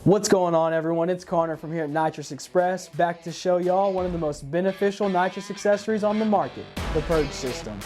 What's going on, everyone? It's Connor from here at Nitrous Express, back to show y'all one of the most beneficial nitrous accessories on the market, the Purge System.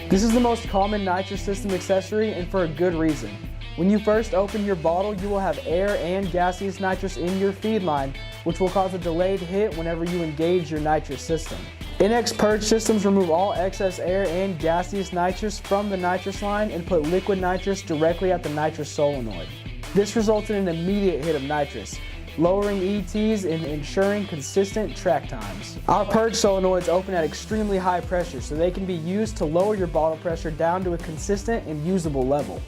This is the most common nitrous system accessory, and for a good reason. When you first open your bottle, you will have air and gaseous nitrous in your feed line, which will cause a delayed hit whenever you engage your nitrous system. NX Purge systems remove all excess air and gaseous nitrous from the nitrous line and put liquid nitrous directly at the nitrous solenoid. This results in an immediate hit of nitrous, lowering ETs and ensuring consistent track times. Our purge solenoids open at extremely high pressure, so they can be used to lower your bottle pressure down to a consistent and usable level.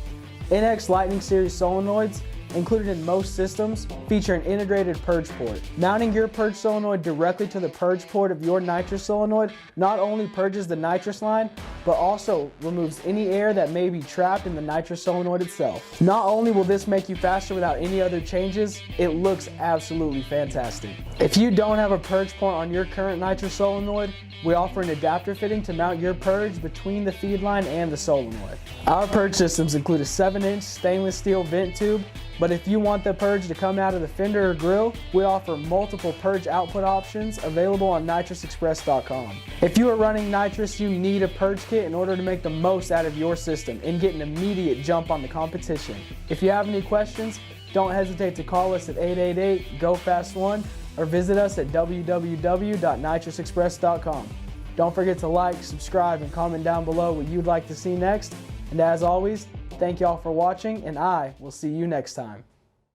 NX Lightning Series solenoids, included in most systems, feature an integrated purge port. Mounting your purge solenoid directly to the purge port of your nitrous solenoid not only purges the nitrous line, but also removes any air that may be trapped in the nitrous solenoid itself. Not only will this make you faster without any other changes, it looks absolutely fantastic. If you don't have a purge port on your current nitrous solenoid, we offer an adapter fitting to mount your purge between the feed line and the solenoid. Our purge systems include a 7-inch stainless steel vent tube, but if you want the purge to come out of the fender or grill, we offer multiple purge output options available on nitrousexpress.com. If you are running nitrous, you need a purge kit in order to make the most out of your system and get an immediate jump on the competition. If you have any questions, don't hesitate to call us at 888-GO-FAST-1 or visit us at www.nitrousexpress.com. Don't forget to like, subscribe, and comment down below what you'd like to see next. And as always, thank y'all for watching, and I will see you next time.